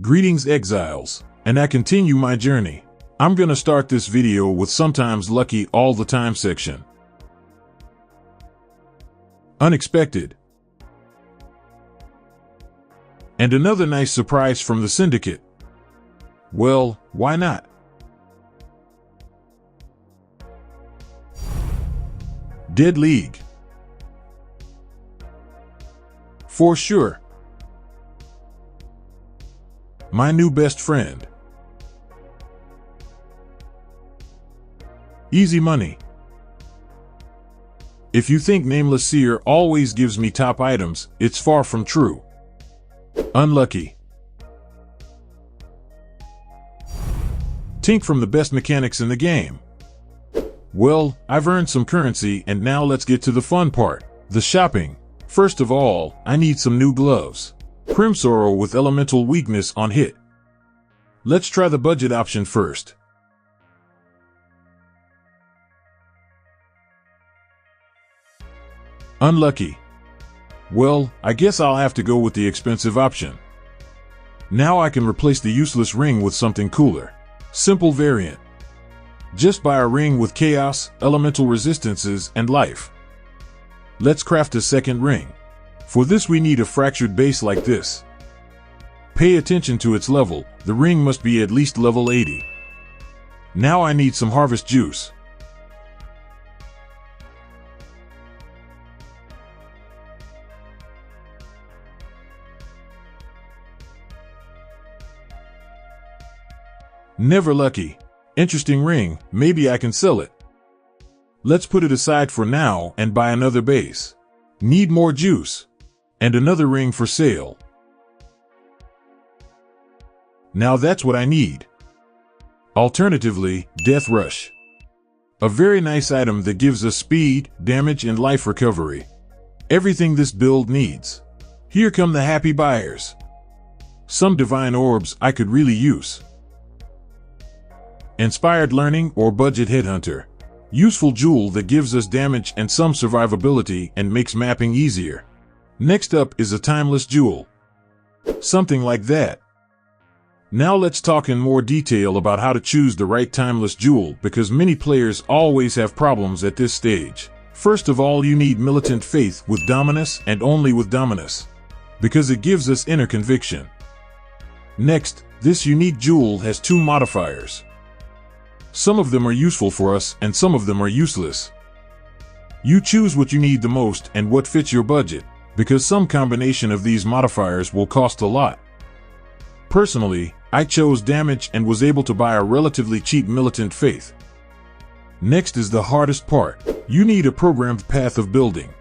Greetings exiles, and I continue my journey. I'm gonna start this video with sometimes lucky all the time section. Unexpected. And another nice surprise from the syndicate. Well, why not? Dead League. For sure. My new best friend. Easy money. If you think Nameless Seer always gives me top items, it's far from true. Unlucky. Tink from the best mechanics in the game. Well, I've earned some currency and now let's get to the fun part, the shopping. First of all, I need some new gloves. Crimsorrow with elemental weakness on hit. Let's try the budget option first. Unlucky. Well, I guess I'll have to go with the expensive option. Now I can replace the useless ring with something cooler. Simple variant. Just buy a ring with chaos, elemental resistances, and life. Let's craft a second ring. For this we need a fractured base like this. Pay attention to its level, the ring must be at least level 80. Now I need some harvest juice. Never lucky. Interesting ring, maybe I can sell it. Let's put it aside for now and buy another base. Need more juice. And another ring for sale. Now that's what I need. Alternatively, Death Rush. A very nice item that gives us speed, damage, and life recovery. Everything this build needs. Here come the happy buyers. Some divine orbs I could really use. Inspired Learning or Budget Headhunter. Useful jewel that gives us damage and some survivability and makes mapping easier. Next up is a timeless jewel. Something like that. Now let's talk in more detail about how to choose the right timeless jewel because many players always have problems at this stage. First of all, you need Militant Faith with Dominus and only with Dominus. Because it gives us inner conviction. Next, this unique jewel has two modifiers. Some of them are useful for us and some of them are useless. You choose what you need the most and what fits your budget, because some combination of these modifiers will cost a lot. Personally, I chose damage and was able to buy a relatively cheap Militant Faith. Next is the hardest part. You need a programmed path of building.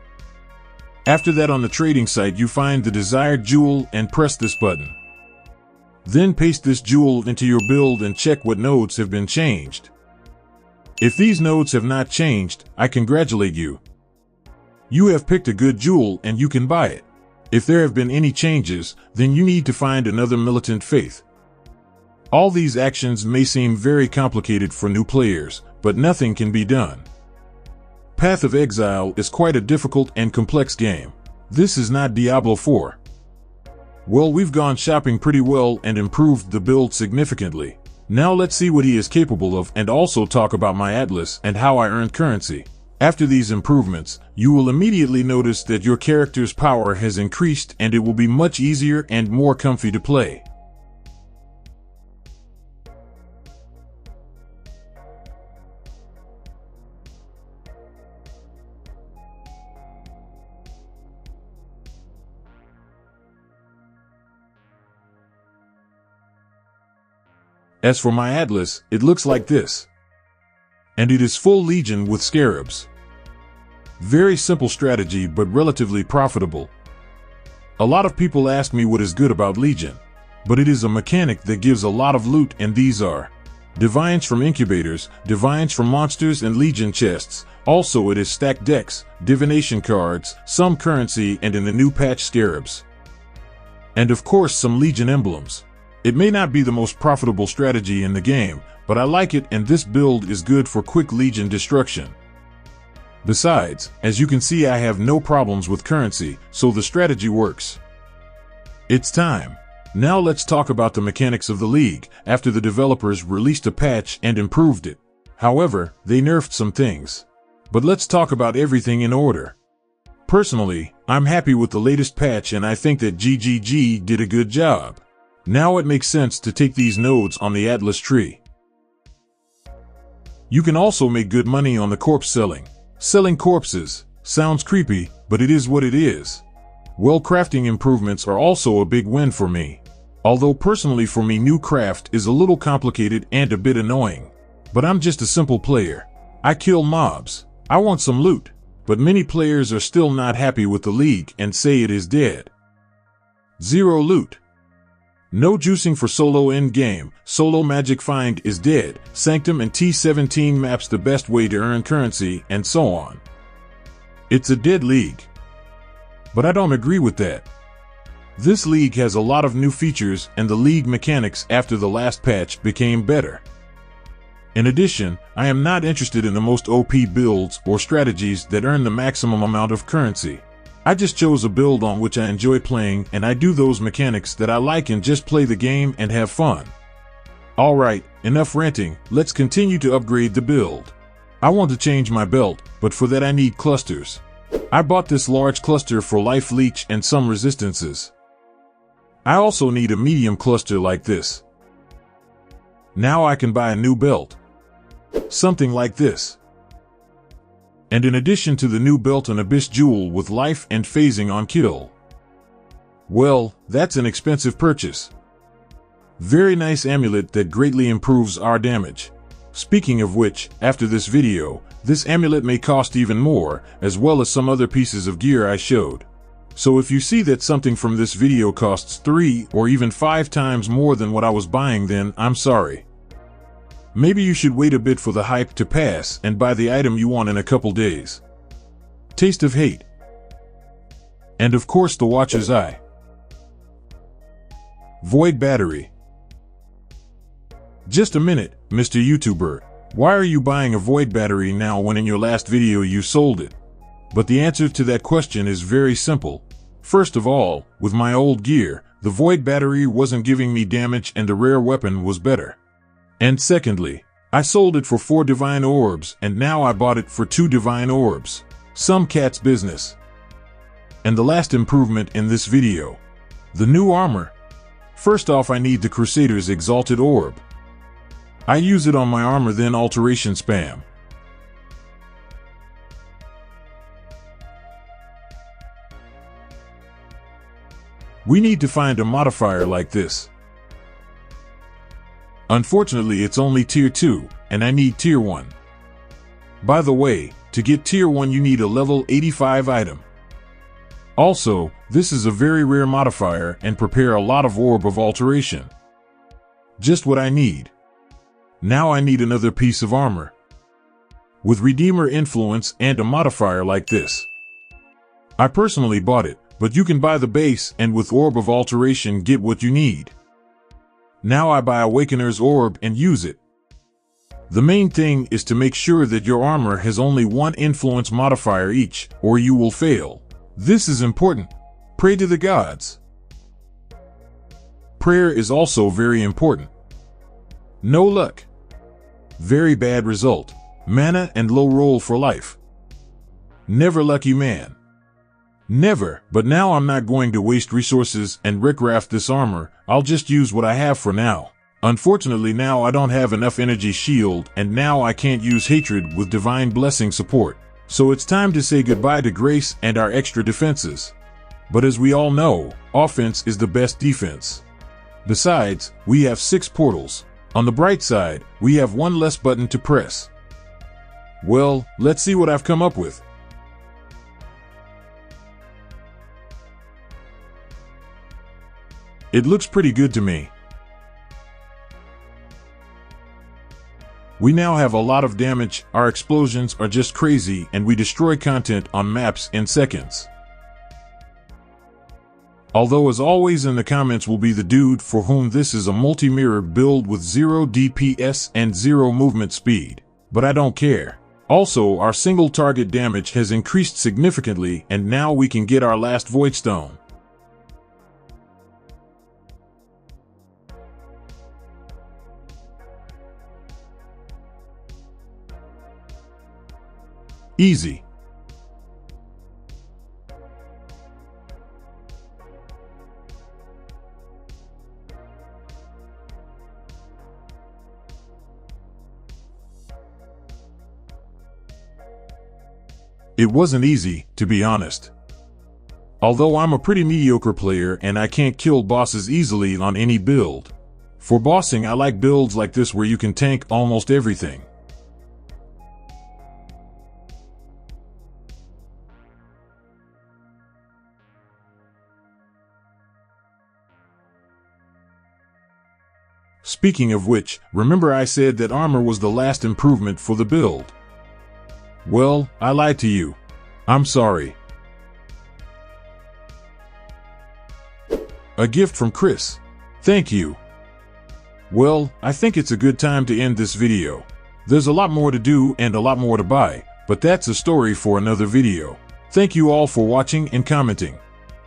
After that, on the trading site you find the desired jewel and press this button. Then paste this jewel into your build and check what nodes have been changed. If these nodes have not changed, I congratulate you. You have picked a good jewel and you can buy it. If there have been any changes, then you need to find another Militant Faith. All these actions may seem very complicated for new players, but nothing can be done. Path of Exile is quite a difficult and complex game. This is not Diablo 4. Well, we've gone shopping pretty well and improved the build significantly. Now let's see what he is capable of and also talk about my Atlas and how I earned currency. After these improvements, you will immediately notice that your character's power has increased and it will be much easier and more comfy to play. As for my Atlas, it looks like this. And it is full Legion with Scarabs. Very simple strategy but relatively profitable. A lot of people ask me what is good about Legion. But it is a mechanic that gives a lot of loot, and these are Divines from Incubators, Divines from Monsters and Legion chests. Also it is stacked decks, Divination cards, some currency, and in the new patch Scarabs. And of course some Legion emblems. It may not be the most profitable strategy in the game, but I like it, and this build is good for quick Legion destruction. Besides, as you can see, I have no problems with currency, so the strategy works. It's time. Now let's talk about the mechanics of the league after the developers released a patch and improved it. However, they nerfed some things. But let's talk about everything in order. Personally, I'm happy with the latest patch and I think that GGG did a good job. Now it makes sense to take these nodes on the Atlas tree. You can also make good money on the corpse selling. Selling corpses sounds creepy, but it is what it is. Well, crafting improvements are also a big win for me. Although personally for me new craft is a little complicated and a bit annoying. But I'm just a simple player. I kill mobs. I want some loot. But many players are still not happy with the league and say it is dead. Zero loot. No juicing for solo endgame. Solo magic find is dead. Sanctum and T17 maps the best way to earn currency and so on. It's a dead league. But I don't agree with that. This league has a lot of new features and the league mechanics after the last patch became better. In addition, I am not interested in the most OP builds or strategies that earn the maximum amount of currency. I just chose a build on which I enjoy playing and I do those mechanics that I like and just play the game and have fun. Alright, enough ranting, let's continue to upgrade the build. I want to change my belt, but for that I need clusters. I bought this large cluster for life leech and some resistances. I also need a medium cluster like this. Now I can buy a new belt. Something like this. And in addition to the new belt, an abyss jewel with life and phasing on kill. Well, that's an expensive purchase. Very nice amulet that greatly improves our damage. Speaking of which, after this video, this amulet may cost even more, as well as some other pieces of gear I showed. So if you see that something from this video costs 3 or even 5 times more than what I was buying, then I'm sorry. Maybe you should wait a bit for the hype to pass and buy the item you want in a couple days. Taste of hate. And of course the Watcher's Eye. Void battery. Just a minute, Mr. YouTuber. Why are you buying a void battery now when in your last video you sold it? But the answer to that question is very simple. First of all, with my old gear, the void battery wasn't giving me damage and a rare weapon was better. And secondly, I sold it for 4 divine orbs and now I bought it for 2 divine orbs. Some cat's business. And the last improvement in this video. The new armor. First off, I need the Crusader's Exalted Orb. I use it on my armor, then alteration spam. We need to find a modifier like this. Unfortunately, it's only tier 2, and I need tier 1. By the way, to get tier 1 you need a level 85 item. Also, this is a very rare modifier and prepare a lot of orb of alteration. Just what I need. Now I need another piece of armor. With Redeemer influence and a modifier like this. I personally bought it, but you can buy the base and with orb of alteration get what you need. Now I buy Awakener's Orb and use it. The main thing is to make sure that your armor has only 1 influence modifier each, or you will fail. This is important. Pray to the gods. Prayer is also very important. No luck. Very bad result. Mana and low roll for life. Never lucky man. Never, but now I'm not going to waste resources and recraft this armor, I'll just use what I have for now. Unfortunately now I don't have enough energy shield and now I can't use hatred with divine blessing support. So it's time to say goodbye to grace and our extra defenses. But as we all know, offense is the best defense. Besides, we have 6 portals. On the bright side, we have 1 less button to press. Well, let's see what I've come up with. It looks pretty good to me. We now have a lot of damage, our explosions are just crazy, and we destroy content on maps in seconds. Although as always in the comments will be the dude for whom this is a multi-mirror build with 0 DPS and 0 movement speed. But I don't care. Also, our single target damage has increased significantly and now we can get our last Void Stone. Easy. It wasn't easy, to be honest. Although I'm a pretty mediocre player and I can't kill bosses easily on any build. For bossing, I like builds like this where you can tank almost everything. Speaking of which, remember I said that armor was the last improvement for the build? Well, I lied to you. I'm sorry. A gift from Chris. Thank you. Well, I think it's a good time to end this video. There's a lot more to do and a lot more to buy, but that's a story for another video. Thank you all for watching and commenting.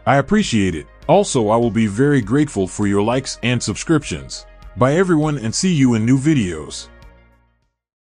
I appreciate it. Also, I will be very grateful for your likes and subscriptions. Bye everyone, and see you in new videos.